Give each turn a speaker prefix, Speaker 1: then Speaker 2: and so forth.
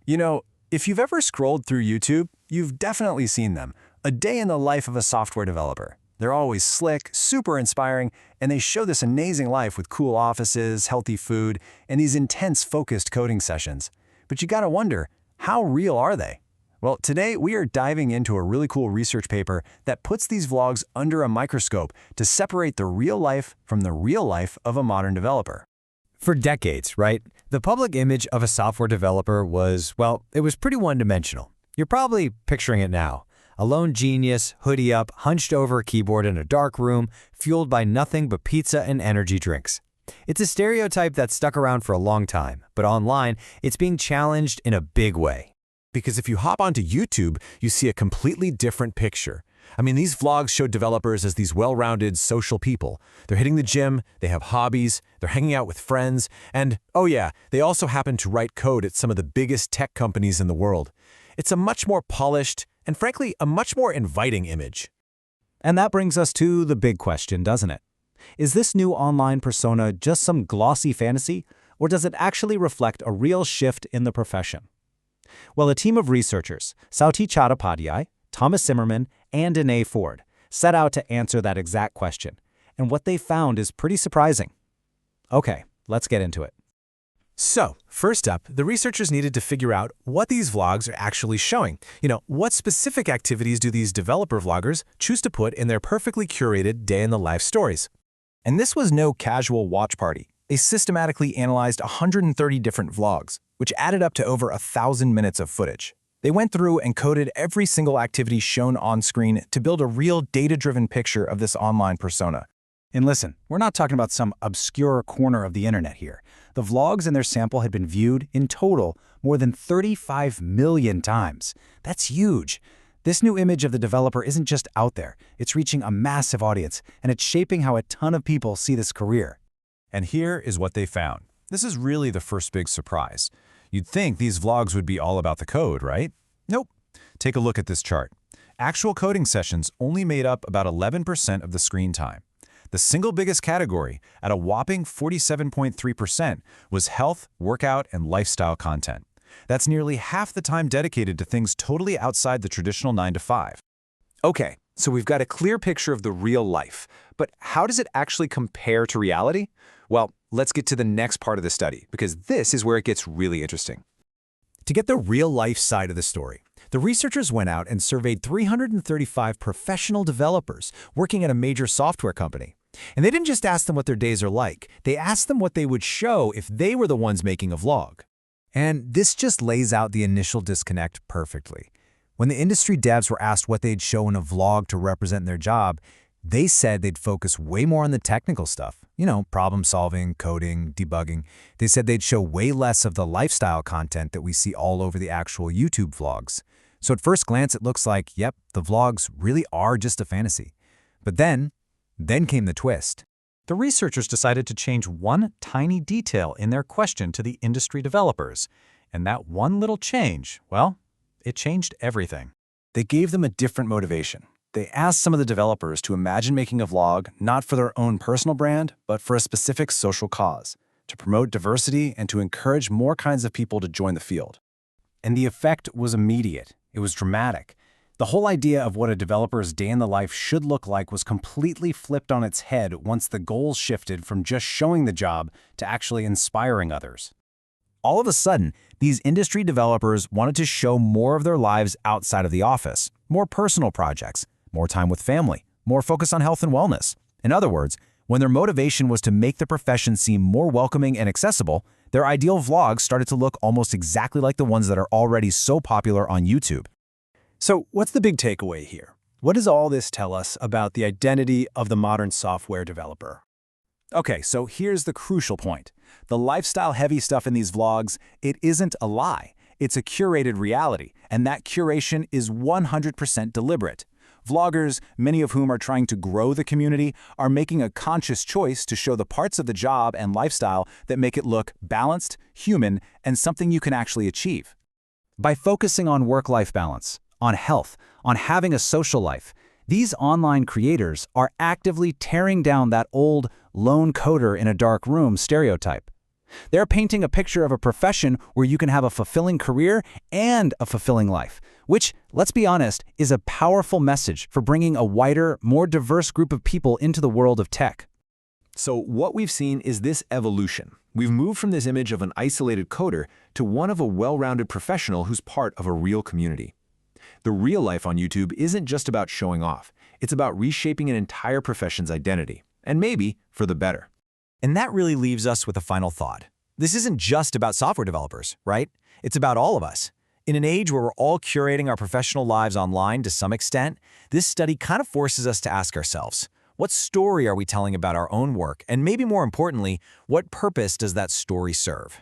Speaker 1: You know, if you've ever scrolled through YouTube, you've definitely seen them. A day in the life of a software developer. They're always slick, super inspiring, and they show this amazing life with cool offices, healthy food, and these intense focused coding sessions. But you gotta wonder, how real are they? Well, today we are diving into a really cool research paper that puts these vlogs under a microscope to separate the real life from the real life of a modern developer.
Speaker 2: For decades, right? The public image of a software developer was, well, it was pretty one-dimensional. You're probably picturing it now. A lone genius, hoodie up, hunched over a keyboard in a dark room, fueled by nothing but pizza and energy drinks. It's a stereotype that's stuck around for a long time, but online, it's being challenged in a big way.
Speaker 3: Because if you hop onto YouTube, you see a completely different picture. I mean, these vlogs show developers as these well-rounded social people. They're hitting the gym, they have hobbies, they're hanging out with friends, and, oh yeah, they also happen to write code at some of the biggest tech companies in the world. It's a much more polished, and frankly, a much more inviting image.
Speaker 4: And that brings us to the big question, doesn't it? Is this new online persona just some glossy fantasy, or does it actually reflect a real shift in the profession? Well, a team of researchers, Sauti Chattopadhyay, Thomas Zimmerman, and Danae Ford, set out to answer that exact question, and what they found is pretty surprising. Okay, let's get into it.
Speaker 3: So, first up, the researchers needed to figure out what these vlogs are actually showing. What specific activities do these developer vloggers choose to put in their perfectly curated day-in-the-life stories?
Speaker 5: And this was no casual watch party. They systematically analyzed 130 different vlogs, which added up to over 1,000 minutes of footage. They went through and coded every single activity shown on screen to build a real data-driven picture of this online persona.
Speaker 4: And listen, we're not talking about some obscure corner of the internet here. The vlogs in their sample had been viewed, in total, more than 35 million times. That's huge. This new image of the developer isn't just out there. It's reaching a massive audience, and it's shaping how a ton of people see this career.
Speaker 1: And here is what they found. This is really the first big surprise. You'd think these vlogs would be all about the code, right? Nope. Take a look at this chart. Actual coding sessions only made up about 11% of the screen time. The single biggest category, at a whopping 47.3%, was health, workout, and lifestyle content. That's nearly half the time dedicated to things totally outside the traditional 9 to 5.
Speaker 5: Okay, so we've got a clear picture of the real life, but how does it actually compare to reality? Well, let's get to the next part of the study, because this is where it gets really interesting.
Speaker 2: To get the real-life side of the story, the researchers went out and surveyed 335 professional developers working at a major software company. And they didn't just ask them what their days are like, they asked them what they would show if they were the ones making a vlog. And this just lays out the initial disconnect perfectly. When the industry devs were asked what they'd show in a vlog to represent their job, they said they'd focus way more on the technical stuff. Problem solving, coding, debugging. They said they'd show way less of the lifestyle content that we see all over the actual YouTube vlogs. So at first glance, it looks like, yep, the vlogs really are just a fantasy. But then came the twist.
Speaker 4: The researchers decided to change one tiny detail in their question to the industry developers. And that one little change, well, it changed everything.
Speaker 5: They gave them a different motivation. They asked some of the developers to imagine making a vlog not for their own personal brand, but for a specific social cause, to promote diversity and to encourage more kinds of people to join the field.
Speaker 4: And the effect was immediate. It was dramatic. The whole idea of what a developer's day in the life should look like was completely flipped on its head once the goals shifted from just showing the job to actually inspiring others.
Speaker 2: All of a sudden, these industry developers wanted to show more of their lives outside of the office, more personal projects, more time with family, more focus on health and wellness. In other words, when their motivation was to make the profession seem more welcoming and accessible, their ideal vlogs started to look almost exactly like the ones that are already so popular on YouTube.
Speaker 4: So what's the big takeaway here? What does all this tell us about the identity of the modern software developer? Okay, so here's the crucial point. The lifestyle-heavy stuff in these vlogs, it isn't a lie. It's a curated reality, and that curation is 100% deliberate. Vloggers, many of whom are trying to grow the community, are making a conscious choice to show the parts of the job and lifestyle that make it look balanced, human, and something you can actually achieve. By focusing on work-life balance, on health, on having a social life, these online creators are actively tearing down that old lone coder in a dark room stereotype. They're painting a picture of a profession where you can have a fulfilling career and a fulfilling life, which, let's be honest, is a powerful message for bringing a wider, more diverse group of people into the world of tech.
Speaker 1: So what we've seen is this evolution. We've moved from this image of an isolated coder to one of a well-rounded professional who's part of a real community. The real life on YouTube isn't just about showing off. It's about reshaping an entire profession's identity, and maybe for the better.
Speaker 2: And that really leaves us with a final thought. This isn't just about software developers, right? It's about all of us. In an age where we're all curating our professional lives online to some extent, this study kind of forces us to ask ourselves, what story are we telling about our own work? And maybe more importantly, what purpose does that story serve?